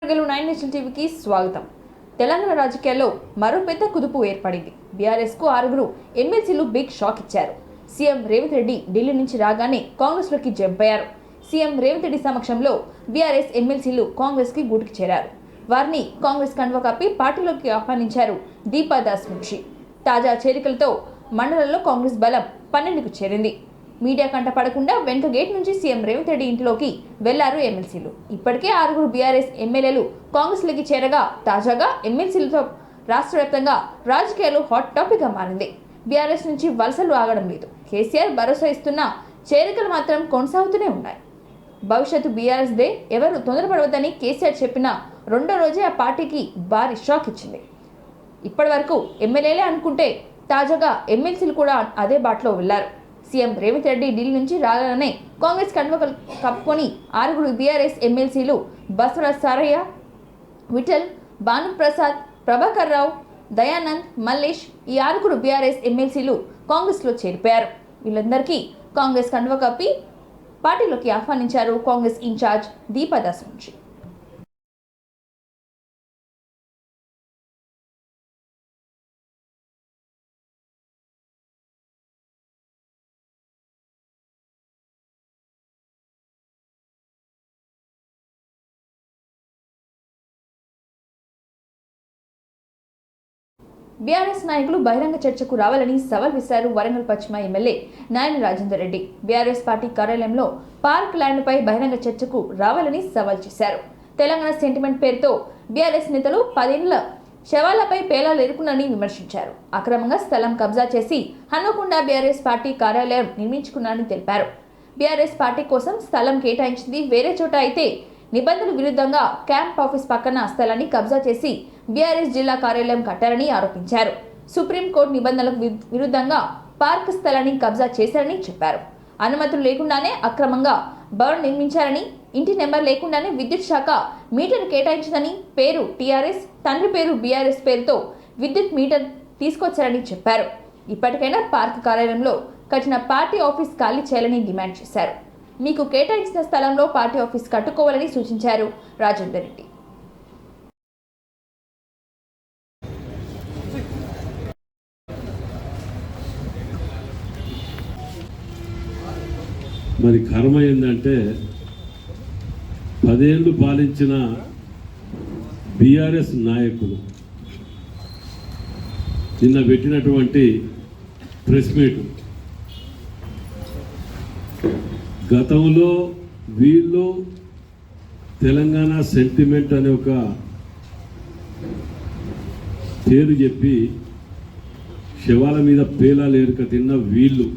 Nine national టీవీకి స్వాగతం. తెలంగాణ రాజకీయాల్లో మరో పెద్ద కుదుపు ఏర్పడింది. బీఆర్ఎస్ కు 6 ఎమ్మెల్సీలు బిగ్ షాక్ ఇచ్చారు. సీఎం రేవంత్ రెడ్డి ఢిల్లీ నుంచి రాగానే కాంగ్రెస్ లోకి జంప్ అయ్యారు. సీఎం రేవంత్ రెడ్డి సమక్షంలో బీఆర్ఎస్ ఎమ్మెల్సీలు కాంగ్రెస్ కి గూటికి చేరారు. వారిని కాంగ్రెస్ కండువా కప్పి పార్టీలోకి ఆహ్వానించారు దీపాదాస్ మున్షి. తాజా చేరికలతో మండలంలో కాంగ్రెస్ బలం 12కు చేరింది. మీడియా కంట పడకుండా వెనుక గేట్ నుంచి సీఎం రేవంత్ రెడ్డి ఇంట్లోకి వెళ్లారు ఎమ్మెల్సీలు. ఇప్పటికే 6 బీఆర్ఎస్ ఎమ్మెల్యేలు కాంగ్రెస్ లోకి చేరగా తాజాగా ఎమ్మెల్సీలతో రాష్ట్ర వ్యాప్తంగా రాజకీయాలు హాట్ టాపిక్ గా మారింది. బీఆర్ఎస్ నుంచి వలసలు ఆగడం లేదు. కేసీఆర్ భరోసా ఇస్తున్న చేరికలు మాత్రం కొనసాగుతూనే ఉన్నాయి. భవిష్యత్తు బీఆర్ఎస్ దే, ఎవరు తొందరపడవద్దని కేసీఆర్ చెప్పిన రెండో రోజే ఆ పార్టీకి భారీ షాక్ ఇచ్చింది. ఇప్పటి వరకు ఎమ్మెల్యేలే అనుకుంటే తాజాగా ఎమ్మెల్సీలు కూడా అదే బాటలో వెళ్లారు. సీఎం రేవంత్ రెడ్డి ఢిల్లీ నుంచి రాగానే కాంగ్రెస్ కండువా కప్పుకొని 6 బీఆర్ఎస్ ఎమ్మెల్సీలు బసవరాజ్ సారయ్య, విఠల్, భానుప్రసాద్, ప్రభాకర్ రావు, దయానంద్, మల్లేష్ ఈ 6 బీఆర్ఎస్ ఎమ్మెల్సీలు కాంగ్రెస్లో చేరిపోయారు. వీళ్ళందరికీ కాంగ్రెస్ కండువా కప్పి పార్టీలోకి ఆహ్వానించారు కాంగ్రెస్ ఇన్ఛార్జ్ దీపాదాస్ మున్షి. బీఆర్ఎస్ నాయకులు బహిరంగ చర్చకు రావాలని సవాల్ విసిరారు వరంగల్ పశ్చిమ MLA Nayani Rajender Reddy. BRS party కార్యాలయంలో పార్క్ ల్యాండ్పై బహిరంగ చర్చకు రావాలని సవాల్ చేశారు. తెలంగాణ సెంటిమెంట్ పేరుతో బీఆర్ఎస్ నేతలు 10 ఏళ్ల శవాలపై పేలాలు ఎరుకునని విమర్శించారు. అక్రమంగా స్థలం కబ్జా చేసి హన్మకొండ బీఆర్ఎస్ పార్టీ కార్యాలయం నిర్మించుకున్నారని తెలిపారు. బీఆర్ఎస్ పార్టీ కోసం స్థలం కేటాయించింది వేరే చోట అయితే నిబంధనల విరుద్ధంగా క్యాంప్ ఆఫీస్ పక్కన స్థలాన్ని కబ్జా చేసి బీఆర్ఎస్ జిల్లా కార్యాలయం కట్టారని ఆరోపించారు. సుప్రీంకోర్టు నిబంధనలకు విరుద్ధంగా పార్క్ స్థలాన్ని కబ్జా చేశారని చెప్పారు. అనుమతులు లేకుండానే అక్రమంగా భవన్ నిర్మించారని, ఇంటి నెంబర్ లేకుండానే విద్యుత్ శాఖ మీటర్ కేటాయించిందని, పేరు టీఆర్ఎస్, తండ్రి పేరు బీఆర్ఎస్ పేరుతో విద్యుత్ మీటర్ తీసుకొచ్చారని చెప్పారు. ఇప్పటికైనా పార్క్ కార్యాలయంలో కట్టిన పార్టీ ఆఫీస్ ఖాళీ చేయాలని డిమాండ్ చేశారు. మీకు కేటాయించిన స్థలంలో పార్టీ ఆఫీస్ కట్టుకోవాలని సూచించారు రాజేందర్ రెడ్డి. మరి కర్మ ఏంటంటే 10 ఏళ్ళు పాలించిన బీఆర్ఎస్ నాయకులు నిన్న పెట్టినటువంటి ప్రెస్ మీట్, గతంలో వీళ్ళు తెలంగాణ సెంటిమెంట్ అనే ఒక పేరు చెప్పి శవాల మీద పేలాలు ఏరుక తిన్న వీళ్ళు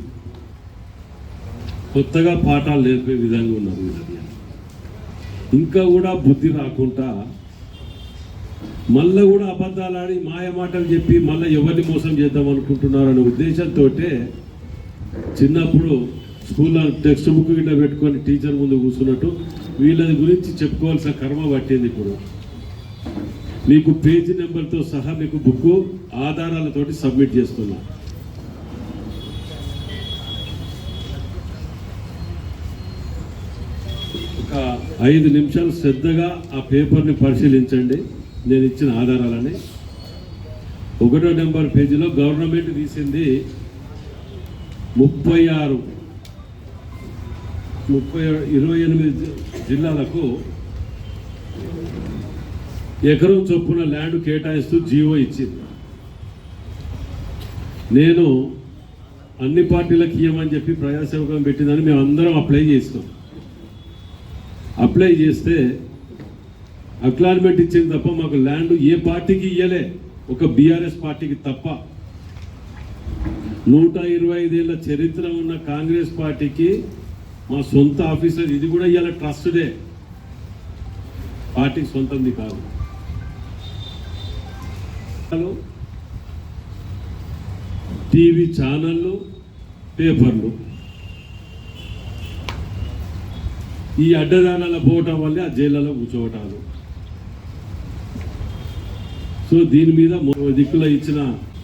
కొత్తగా పాఠాలు నేర్పే విధంగా ఉన్నారు. ఇంకా కూడా బుద్ధి రాకుండా మళ్ళీ కూడా అబద్ధాలు ఆడి మాయ మాటలు చెప్పి మళ్ళీ ఎవరిని మోసం చేద్దాం అనుకుంటున్నారు అనే ఉద్దేశంతో చిన్నప్పుడు స్కూల్లో టెక్స్ట్ బుక్ ఇట్లా పెట్టుకొని టీచర్ ముందు కూర్చున్నట్టు వీళ్ళ గురించి చెప్పుకోవాల్సిన కర్మ పట్టింది. ఇప్పుడు మీకు పేజీ నెంబర్తో సహా మీకు బుక్ ఆధారాలతోటి సబ్మిట్ చేస్తున్నా. ఒక 5 నిమిషాలు శ్రద్ధగా ఆ పేపర్ని పరిశీలించండి. నేను ఇచ్చిన ఆధారాలని 1వ నెంబర్ పేజీలో గవర్నమెంట్ తీసింది 28 జిల్లాలకు ఎకరం చొప్పున ల్యాండ్ కేటాయిస్తూ జీవో ఇచ్చింది. నేను అన్ని పార్టీలకు ఇవ్వమని చెప్పి ప్రజాసేవకం పెట్టిందని మేము అందరం అప్లై చేస్తాం. అప్లై చేస్తే అక్లార్మెంట్ ఇచ్చింది తప్ప మాకు ల్యాండ్ ఏ పార్టీకి ఇవ్వలే, ఒక బీఆర్ఎస్ పార్టీకి తప్ప. 125 ఏళ్ళ చరిత్ర ఉన్న కాంగ్రెస్ పార్టీకి మా సొంత ఆఫీసర్, ఇది కూడా ఇవాళ ట్రస్ట్దే, పార్టీకి సొంతంది కాదు. టీవీ ఛానళ్ళు, పేపర్లు ఈ అడ్డదానాల పోవటం వల్లే ఆ జైళ్ళలో కూర్చోవటాలు. సో దీని మీద దిక్కులో ఇచ్చిన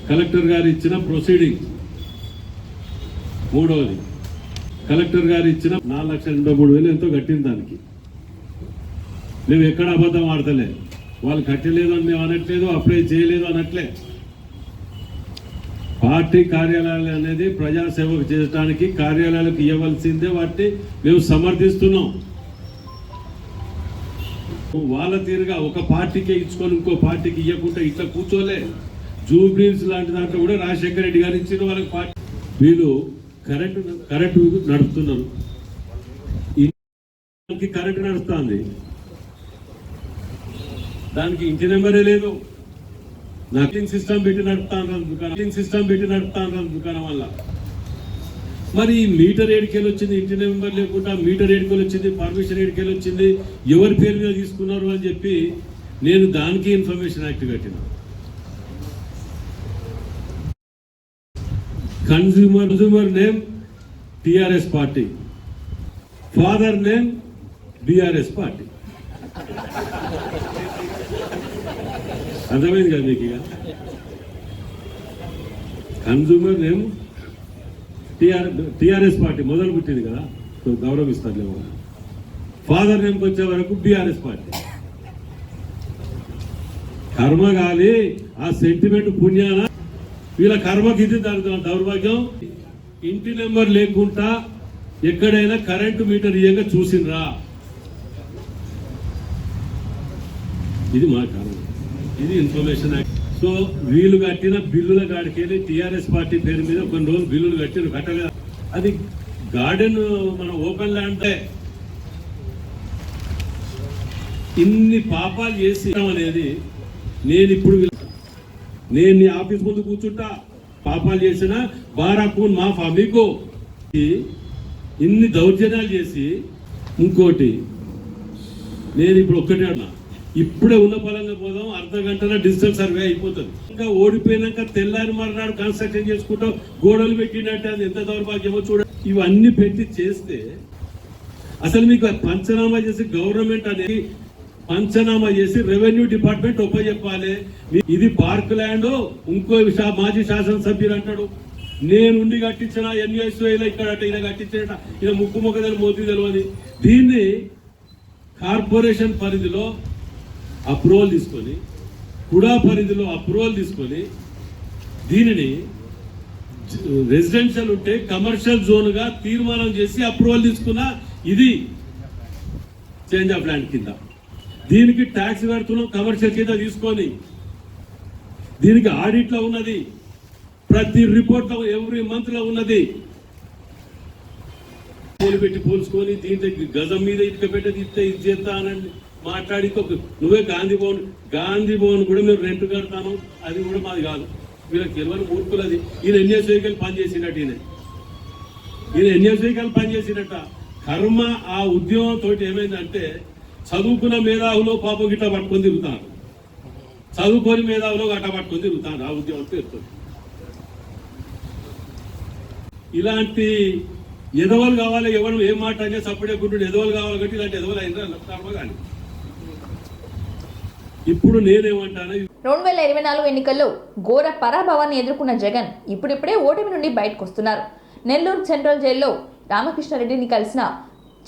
కలెక్టర్ గారు ఇచ్చిన ప్రొసీడింగ్, 3వది కలెక్టర్ గారు ఇచ్చిన 4,83,000 ఎంతో కట్టిన దానికి మేము ఎక్కడ అబద్ధం ఆడతలే. వాళ్ళు కట్టలేదు అని మేము అనట్లేదు, అప్లై చేయలేదు అనట్లే. పార్టీ కార్యాలయాలు అనేది ప్రజాసేవకు చేయడానికి కార్యాలయాలకు ఇవ్వవలసిందే, వాటిని మేము సమర్థిస్తున్నాం. వాళ్ళ తీరుగా ఒక పార్టీకే ఇచ్చుకొని ఇంకో పార్టీకి ఇవ్వకుండా ఇట్లా కూర్చోలే. జూబ్లీస్ లాంటి దాంట్లో కూడా రాజశేఖర రెడ్డి గారు ఇచ్చిన వాళ్ళకి పార్టీ. వీళ్ళు కరెంటు నడుపుతున్నారు, కరెంటు నడుస్తుంది, దానికి ఇంటి నెంబరే లేదు. నకింగ్ సిస్టమ్ పెట్టి నడుపుతాను దుకాణం వల్ల. మరి ఈ మీటర్ ఏడికెళ్ళి వచ్చింది, ఇంటి నెంబర్ లేకుండా మీటర్ ఏడికెళ్ళి వచ్చింది, పర్మిషన్ ఏడికెళ్ళి వచ్చింది, ఎవరి పేరు మీద తీసుకున్నారు అని చెప్పి నేను దానికి ఇన్ఫర్మేషన్ యాక్ట్ కట్టిన. Consumer name TRS party, father name BRS party. అర్థమైంది కదా మీకు? ఇక కన్జ్యూమర్ నేమ్ టిఆర్ఎస్ పార్టీ మొదలు పుట్టింది కదా, గౌరవిస్తారులేమో. ఫాదర్ నేమ్కి వచ్చే వరకు బిఆర్ఎస్ పార్టీ. కర్మ గాలి ఆ సెంటిమెంట్ పుణ్యాన వీళ్ళ కర్మకి ఇది దౌర్భాగ్యం. ఇంటి నెంబర్ లేకుండా ఎక్కడైనా కరెంటు మీటర్ ఇయ్యంగా చూసిండ్రా? ఇది మా కారణం, ఇది ఇన్ఫర్మేషన్ యాక్ట్. సో వీళ్ళు కట్టిన బిల్లుల కాడికి వెళ్ళి టీఆర్ఎస్ పార్టీ పేరు మీద కొన్ని రోజులు బిల్లులు కట్టలేదు. అది గార్డెన్ మన ఓపెన్ ల్యాండ్. ఇన్ని పాపాలు చేసి అనేది నేను నీ ఆఫీస్ ముందు కూర్చుంటా, పాపాలు చేసిన బారాకూన్ మాఫా మీకు. ఇన్ని దౌర్జన్యాలు చేసి ఇంకోటి నేను ఇప్పుడు ఒక్కటే అన్నా, ఇప్పుడే ఉన్న పరంగా పోదాం, అర్ధ గంటలో డిజిటల్ సర్వే అయిపోతుంది. ఇంకా ఓడిపోయినాక తెల్లారి మర్నాడు కన్స్ట్రక్షన్ చేసుకుంటూ గోడలు పెట్టినట్టు, అది ఎంత దౌర్భాగ్యమో చూడ. ఇవన్నీ పెట్టి చేస్తే అసలు మీకు పంచనామా చేసి గవర్నమెంట్ అనేది పంచనామా చేసి రెవెన్యూ డిపార్ట్మెంట్ ఒప్పచెప్పాలి. ఇది పార్క్ ల్యాండ్. ఇంకో మాజీ శాసనసభ్యులు అంటాడు, నేనుండి కట్టించిన ఎన్యూఎస్ఓలో ఇక్కడ ఇలా కట్టించిన ఇలా ముక్కు మొక్కదలు మోతీ తెలియదు. దీన్ని కార్పొరేషన్ పరిధిలో అప్రూవల్ తీసుకొని, కుడా పరిధిలో అప్రూవల్ తీసుకొని, దీనిని రెసిడెన్షియల్ ఉంటే కమర్షియల్ జోన్ గా తీర్మానం చేసి అప్రూవల్ తీసుకున్న ఇది చేంజ్ ఆఫ్ ల్యాండ్ కింద. దీనికి ట్యాక్స్ కడుతున్నాం కమర్షియల్ కింద తీసుకొని. దీనికి ఆడిట్ లో ఉన్నది, ప్రతి రిపోర్ట్ లో ఎవ్రీ మంత్ లో ఉన్నది. పోలు పెట్టి పోల్చుకొని దీంట్లో గజం మీద ఇటుక పెట్టేది ఇస్తే ఇది చేస్తా అనండి మాట్లాడి. నువ్వే గాంధీ భవన్ కూడా మేము రెంట్ కడతాను, అది కూడా మాది కాదు. వీళ్ళకి తెలియని మూర్ఖులు. అది ఈయన ఎన్ఎస్ఐకి పనిచేసినట్టు, ఈయన ఎన్ఎస్ఐకి పనిచేసినట్ట. కర్మ ఆ ఉద్యమంతో ఏమైందంటే చదువుకున్న మేధావులు పాపం గిట్ట పట్టుకొని తిరుగుతారు, చదువుకొని మేధావులు గట్ట పట్టుకొని తిరుగుతారు ఆ ఉద్యమం పేరుతో. ఇలాంటి ఎదవలు కావాలి, ఎవరు ఏం మాట అంటే సపడే గుండు ఎదవలు కావాలి కాబట్టి ఇలాంటి ఎదవలు అయినా కర్మ. కానీ ఇప్పుడు నేనేమంటాను, 2024 ఎన్నికల్లో ఘోర పరాభవాన్ని ఎదుర్కొన్న జగన్ ఇప్పుడిప్పుడే ఓటమి నుండి బయటకు వస్తున్నారు. నెల్లూరు సెంట్రల్ జైల్లో రామకృష్ణారెడ్డిని కలిసిన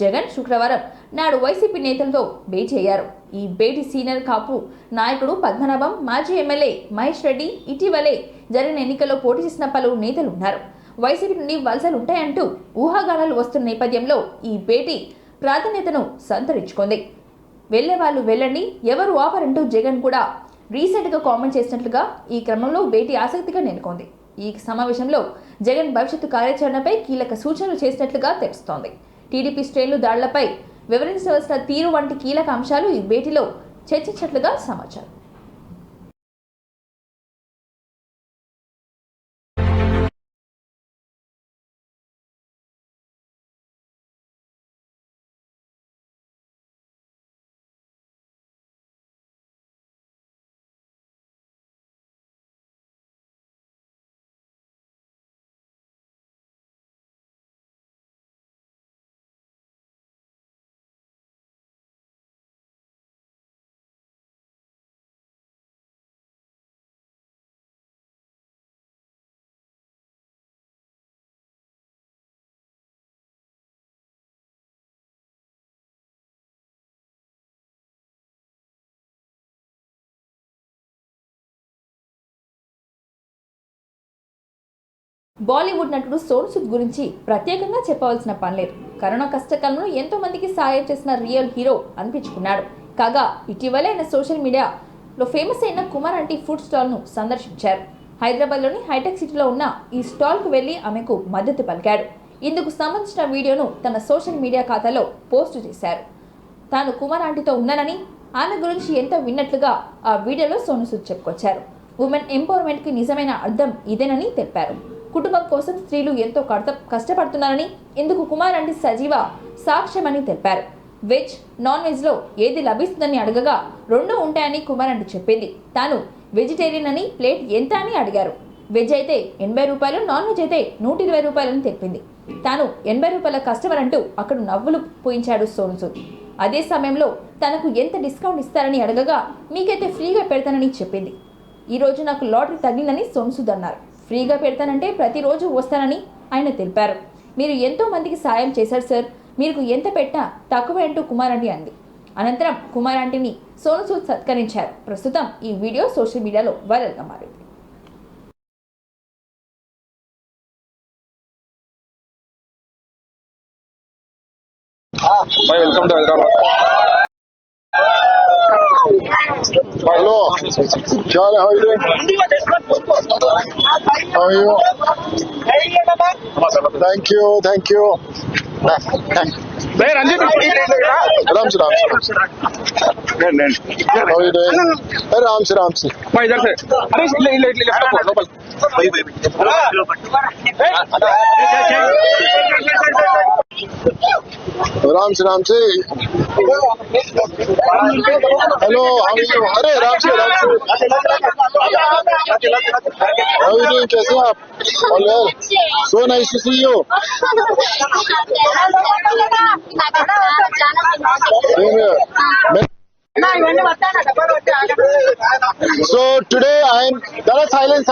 జగన్ శుక్రవారం నాడు వైసీపీ నేతలతో భేటీ అయ్యారు. ఈ భేటీ సీనియర్ కాపు నాయకుడు పద్మనాభం, మాజీ ఎమ్మెల్యే మహేష్ రెడ్డి, ఇటీవలే జరిగిన ఎన్నికల్లో పోటీ చేసిన పలువురు నేతలు ఉన్నారు. వైసీపీ నుండి వలసలు ఉంటాయంటూ ఊహాగానాలు వస్తున్న నేపథ్యంలో ఈ భేటీ ప్రాధాన్యతను సంతరించుకుంది. వెళ్లే వాళ్ళు వెళ్ళండి, ఎవరు ఆపరంటూ జగన్ కూడా రీసెంట్గా కామెంట్ చేసినట్లుగా ఈ క్రమంలో భేటీ ఆసక్తిగా నెలకొంది. ఈ సమావేశంలో జగన్ భవిష్యత్తు కార్యాచరణపై కీలక సూచనలు చేసినట్లుగా తెలుస్తోంది. టీడీపీ శ్రేణులు దాడులపై వివరించవలసిన తీరు వంటి కీలక అంశాలు ఈ భేటీలో చర్చించినట్లుగా సమాచారం. బాలీవుడ్ నటుడు సోను సూద్ గురించి ప్రత్యేకంగా చెప్పవలసిన పనిలేదు. కరోనా కష్టకాలంలో ఎంతో మందికి సాయం చేసిన రియల్ హీరో అనిపించుకున్నాడు. కాగా ఇటీవలే ఆయన సోషల్ మీడియాలో ఫేమస్ అయిన కుమార్ ఆంటీ ఫుడ్ స్టాల్ ను సందర్శించారు. హైదరాబాద్లోని హైటెక్ సిటీలో ఉన్న ఈ స్టాల్ కు వెళ్లి ఆమెకు మద్దతు పలికాడు. ఇందుకు సంబంధించిన వీడియోను తన సోషల్ మీడియా ఖాతాలో పోస్టు చేశారు. తాను కుమార్ ఆంటీతో ఉన్నానని, ఆమె గురించి ఎంతో విన్నట్లుగా ఆ వీడియోలో సోను సూద్ చెప్పుకొచ్చారు. ఉమెన్ ఎంపవర్మెంట్ కి నిజమైన అర్థం ఇదేనని తెలిపారు. కుటుంబం కోసం స్త్రీలు ఎంతో కష్టపడుతున్నారని, ఇందుకు కుమార్ ఆంటీ సజీవ సాక్ష్యమని తెలిపారు. వెజ్, నాన్ వెజ్ లో ఏది లభిస్తుందని అడగగా 2 ఉంటాయని కుమార్ ఆంటీ చెప్పింది. తాను వెజిటేరియన్ అని, ప్లేట్ ఎంత అని అడిగారు. వెజ్ అయితే 80 రూపాయలు, నాన్ వెజ్ అయితే 120 రూపాయలని తెలిపింది. తాను 80 రూపాయల కస్టమర్ అంటూ అక్కడ నవ్వులు పూయించాడు సోను సూద్. అదే సమయంలో తనకు ఎంత డిస్కౌంట్ ఇస్తారని అడగగా మీకైతే ఫ్రీగా పెడతానని చెప్పింది. ఈ రోజు నాకు లాటరీ తగిలిందని సోను సూద్ అన్నారు. ఫ్రీగా పెడతానంటే ప్రతిరోజు వస్తానని ఆయన తెలిపారు. మీరు ఎంతో మందికి సాయం చేశారు సార్, మీకు ఎంత పెట్టినా తక్కువే అంటూ కుమార్ ఆంటీ అంది. అనంతరం కుమార్ ఆంటీని సోను సూద్ సత్కరించారు. ప్రస్తుతం ఈ వీడియో సోషల్ మీడియాలో వైరల్గా మారింది. Welcome to Hyderabad. హలో, చాలా how are you doing? How are you? Thank you. Ram से how are you doing? Ram से इधर से अरे ले लोकल राम से हेलो how are you? अरे राम से how are you doing? कैसे हैं आप? All well? So nice to see you. Same here. So today I'm silence.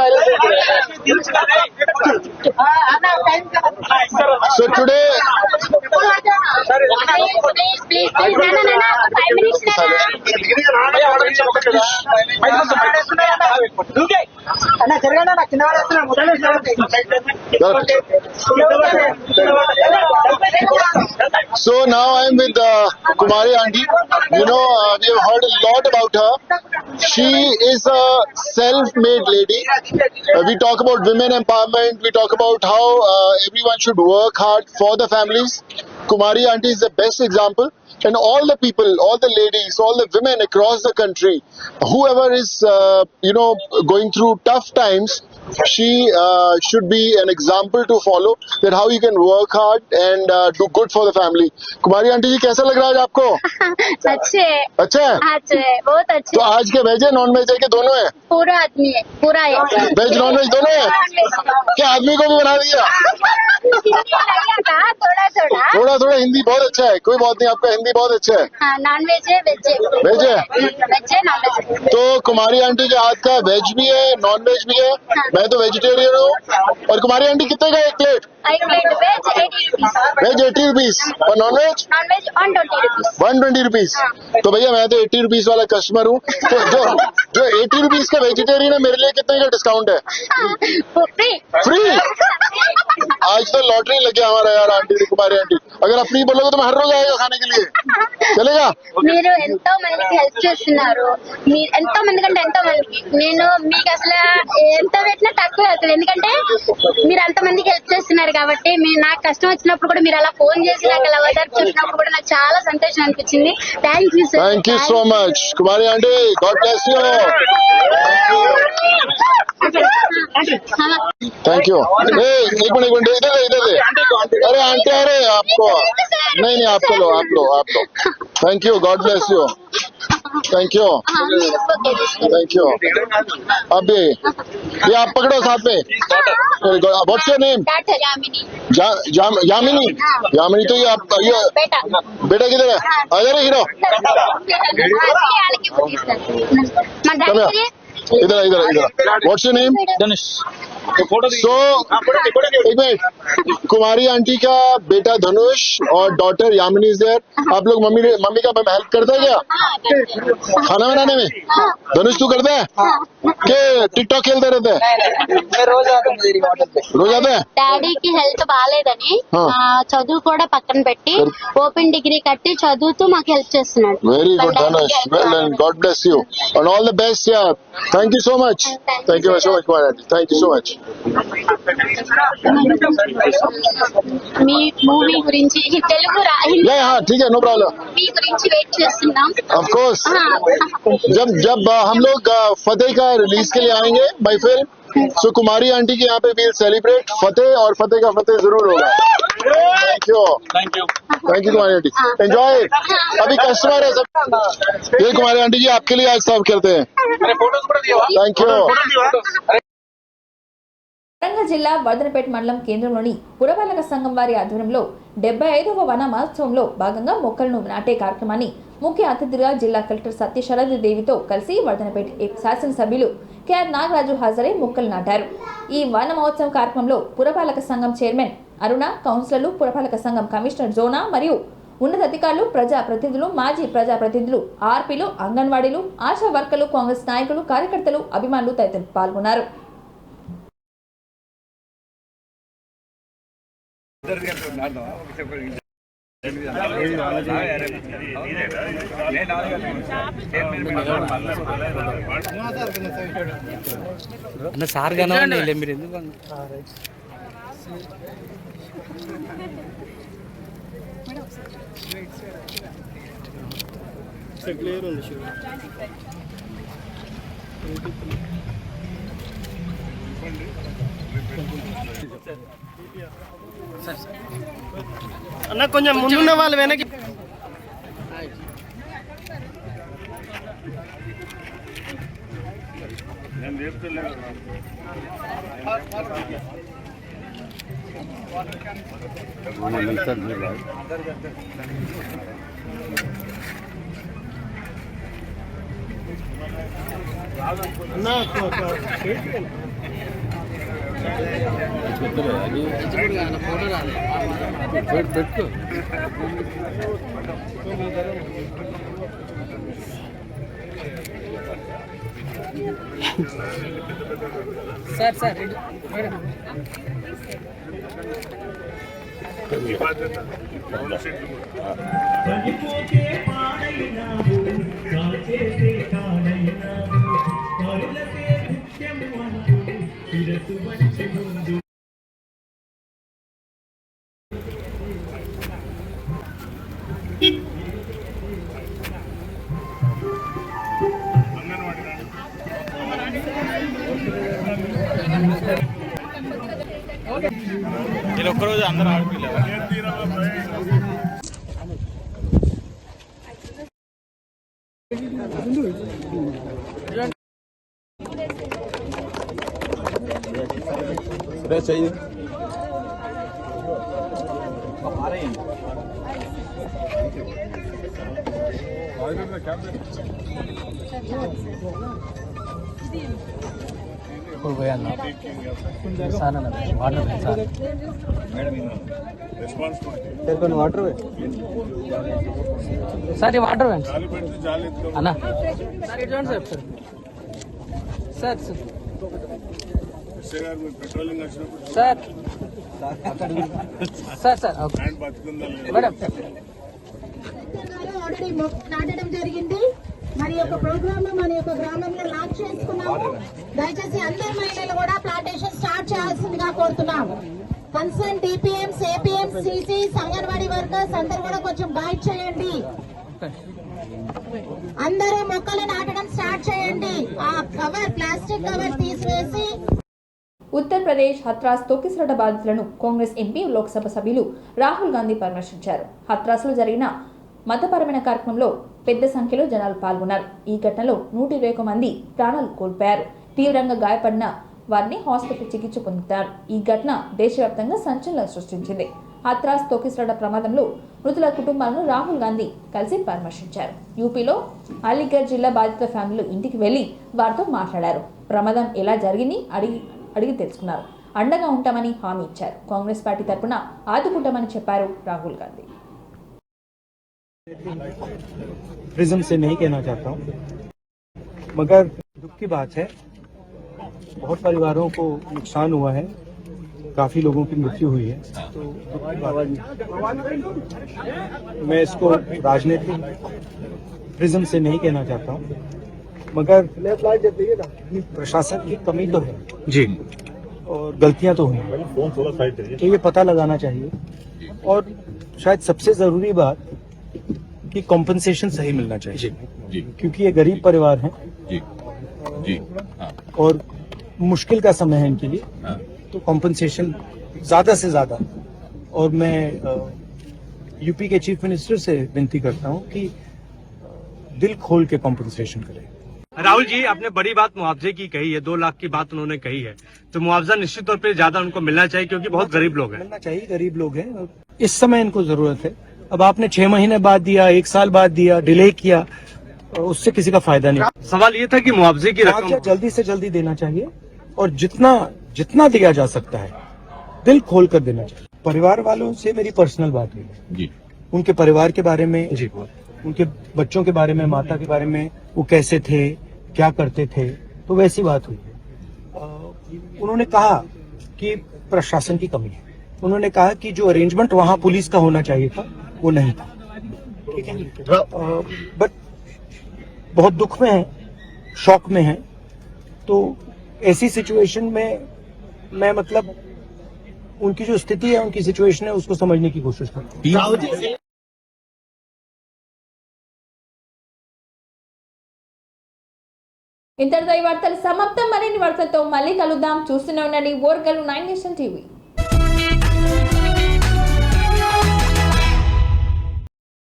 So today please Nana 5 minutes So now I'm with Kumari aunty. You know, we have heard a lot about her. She is a self-made lady. We talk about women empowerment. We talk about how everyone should work hard for the families. Kumari aunty is the best example. And all the people, all the ladies, all the women across the country, whoever is, going through tough times, she should be an example to follow, that how you can work hard and do good for the family. Kumari aunty जी, कैसा लग रहा है आपको? अच्छे है, बहुत अच्छे। तो आज के वेज है, नॉन वेज है, के दोनों है? पूरा आदमी है, पूरा है, वेज नॉन वेज दोनों है? क्या आदमी को भी बना दिया? थोड़ा हिंदी बहुत अच्छा है, कोई बात नहीं, आपका हिंदी बहुत अच्छा है। नॉन वेज है, वेज है, वेज है, नॉन वेज। तो कुमारी आंटी के हाथ का वेज भी है, नॉन वेज भी है। मैं तो वेजिटेरियन हूँ। और कुमारी आंटी कितने का एक प्लेट? एक plate veg 80 rupees, veg 80 rupees और नॉन वेज 120 रुपीज। 120 रुपीज। तो भैया मैं तो 80 रुपीज वाला कस्टमर हूँ, तो जो 80 रुपीज का वेजिटेरियन है, मेरे लिए कितने का डिस्काउंट है? फ्री। आज तो लॉटरी लग गया हमारा यार आंटी, कुमारी आंटी। अगर अपनी बोलोगे तो मैं हर रोज आएगा खाने के लिए, चलेगा? మీరు ఎంతో మందికి హెల్ప్ చేస్తున్నారు, మీరు ఎంతో మంది కంటే ఎంతో మందికి. నేను మీకు అసలు ఎంత పెట్టినా తక్కువ అవుతుంది, ఎందుకంటే మీరు అంత మందికి హెల్ప్ చేస్తున్నారు కాబట్టి. మీరు నాకు కష్టం వచ్చినప్పుడు కూడా మీరు అలా ఫోన్ చేసి నాకు అలా ఓదార్పు చెప్పినప్పుడు కూడా నాకు చాలా సంతోషం అనిపించింది. Thank you sir. Thank you so much Kumari aunty, God bless you. Thank you. एक मिनट इधर अरे आंटी, अरे आपको नहीं आप लो। Thank you, God bless you. Thank you. अब ये आप पकड़ो साथ में। What's your name? यामिनी। तो ये आप बेटा किधर है? इधर है हीरो। इधर what's your name? Dhanush. So, एक मिनट, कुमारी आंटी का बेटा धनुष और डॉटर यामिनी इज देयर। आप लोग मम्मी का हेल्प करते हैं क्या खाना बनाने में? धनुष तू करता है कि टिकटॉक खेलते रहते हैं? रोज आते हैं। డాడీకి హెల్త్ బాగాలేదని చదువు కూడా పక్కన పెట్టి ఓపెన్ డిగ్రీ కట్టి చదువుతూ మాకు హెల్ప్ చేస్తున్నాడు. Very good Dhanush, well and God bless you and all the best. Yeah, thank you so much. Thank you so much Kumari aunty, thank you so much. Me movie గురించి తెలుగు ठीक है, नो प्रॉब्लम. మీ గురించి wait చేస్తున్నాం. Of course, जब हम लोग फतेह का release के लिए आएंगे my film, so Kumari aunty के यहाँ पे वील सेलिब्रेट फतेह, और फतेह का फतेह जरूर होगा. Thank you Kumari aunty, enjoy. अभी कस्टमर है सब. ये कुमारी आंटी जी आपके लिए आज सर्व करते हैं. Thank you. వరంగల్ జిల్లా వర్ధనపేట మండలం కేంద్రంలోని పురపాలక సంఘం వారి ఆధ్వర్యంలో 75వ వన మహోత్సవంలో భాగంగా మొక్కలను నాటే కార్యక్రమాన్ని ముఖ్య అతిథిగా జిల్లా కలెక్టర్ సత్యశరద్ దేవితో కలిసి వర్ధనపేట శాసనసభ్యులు కెఆర్ నాగరాజు హాజరై మొక్కలు నాటారు. ఈ వన మహోత్సవ కార్యక్రమంలో పురపాలక సంఘం చైర్మన్ అరుణ, కౌన్సిలర్లు, పురపాలక సంఘం కమిషనర్ జోనా మరియు ఉన్నతాధికారులు, ప్రజాప్రతినిధులు, మాజీ ప్రజాప్రతినిధులు, ఆర్పీలు, అంగన్వాడీలు, ఆశా వర్కర్లు, కాంగ్రెస్ నాయకులు, కార్యకర్తలు, అభిమానులు తదితరులు పాల్గొన్నారు. సార్ కనవండి మీరు ఎందుకు క్లియర్ ఉంది అన్న, కొంచెం ముందున్న వాళ్ళు వెనక్కి. పెట్టు సార్ సార్ నేను ఒక్కరోజు అందరూ ఆడిపోయలేదు. వాటర్ సార్ వాటర్ అన్నా సార్ ఇట్లా sir sir sir sir sir madam already నాటడం జరిగింది. మరి యొక్క ప్రోగ్రామ్ మన యొక్క గ్రామంలో లాంచ్ చేసుకున్నాము. దయచేసి అందరి మహిళలు కూడా ప్లాంటేషన్ స్టార్ట్ చేయాల్సిందిగా కోరుతున్నాము. Concern TPMs, APMs, CCs, anganwadi workers అందరూ కూడా కొంచెం గైడ్ చేయండి. అందరూ మొక్కలు నాటడం స్టార్ట్ చేయండి. ఆ కవర్, ప్లాస్టిక్ కవర్ తీసివేసి. ఉత్తరప్రదేశ్ హత్రాస్ తొక్కిసలాట బాధితులను కాంగ్రెస్ ఎంపీ, లోక్సభ సభ్యులు రాహుల్ గాంధీ పరామర్శించారు. హత్రాస్లో జరిగిన మతపరమైన కార్యక్రమంలో పెద్ద సంఖ్యలో జనాలు పాల్గొన్నారు. ఈ ఘటనలో 121 మంది ప్రాణాలు కోల్పోయారు. తీవ్రంగా గాయపడిన వారిని హాస్పిటల్ చికిత్స పొందుతారు. ఈ ఘటన దేశవ్యాప్తంగా సంచలనం సృష్టించింది. హత్రాస్ తొక్కిసలాట ప్రమాదంలో మృతుల కుటుంబాలను రాహుల్ గాంధీ కలిసి పరామర్శించారు. యూపీలో అలీగఢ్ జిల్లా బాధితుల ఫ్యామిలీలు ఇంటికి వెళ్లి వారితో మాట్లాడారు. ప్రమాదం ఎలా జరిగింది అడిగి తెలుసుకున్నారు. అండగా ఉంటామని హామీ ఇచ్చారు. కాంగ్రెస్ పార్టీ తరపున ఆదుకుంటామని చెప్పారు రాహుల్ గాంధీ. प्रिज्म से नहीं कहना चाहता हूँ, मगर दुख की बात है, बहुत परिवारों को नुकसान हुआ है, काफी लोगों की मृत्यु हुई है, तो दुख की बात है। मैं इसको राजनीतिक प्रिज्म से नहीं कहना चाहता हूँ, मगर प्रशासन की कमी तो है जी, और गलतियां तो हुई, तो ये पता लगाना चाहिए, और शायद सबसे जरूरी बात कि कॉम्पनसेशन सही मिलना चाहिए जी, क्योंकि ये गरीब परिवार हैं जी, जी, हाँ। और मुश्किल का समय है इनके लिए, हाँ। तो कॉम्पनसेशन ज्यादा से ज्यादा, और मैं यूपी के चीफ मिनिस्टर से विनती करता हूं कि दिल खोल के कॉम्पनसेशन करें। राहुल जी, आपने बड़ी बात मुआवजे की कही है, 2 लाख की बात उन्होंने कही है, तो मुआवजा निश्चित तौर पे ज्यादा उनको मिलना चाहिए, क्योंकि बहुत गरीब लोग हैं। मिलना चाहिए, गरीब लोग हैं, इस समय इनको जरूरत है। अब आपने 6 महीने बाद दिया, 1 साल बाद दिया, डिले किया, उससे किसी का फायदा नहीं। सवाल ये था कि मुआवजे की रकम जल्दी से जल्दी देना चाहिए, और जितना दिया जा सकता है दिल खोल कर देना चाहिए। परिवार वालों से मेरी पर्सनल बात हुई जी, उनके परिवार के बारे में जी, उनके बच्चों के बारे में, माता के बारे में, वो कैसे थे, क्या करते थे, तो वैसी बात हुई। उन्होंने कहा कि प्रशासन की कमी है, उन्होंने कहा कि जो अरेंजमेंट वहां पुलिस का होना चाहिए था वो नहीं था, ठीक है, बट बहुत दुख में है, शॉक में है, तो ऐसी सिचुएशन में मैं मतलब उनकी जो स्थिति है, उनकी सिचुएशन है, उसको समझने की कोशिश करता हूँ। ఇంతటితో ఈ వార్తలు సమాప్తం. మరిన్ని వార్తలతో మళ్ళీ కలుద్దాం. చూస్తూనే ఉండండి ఓర్గల్ 9 నేషన్ టీవీ.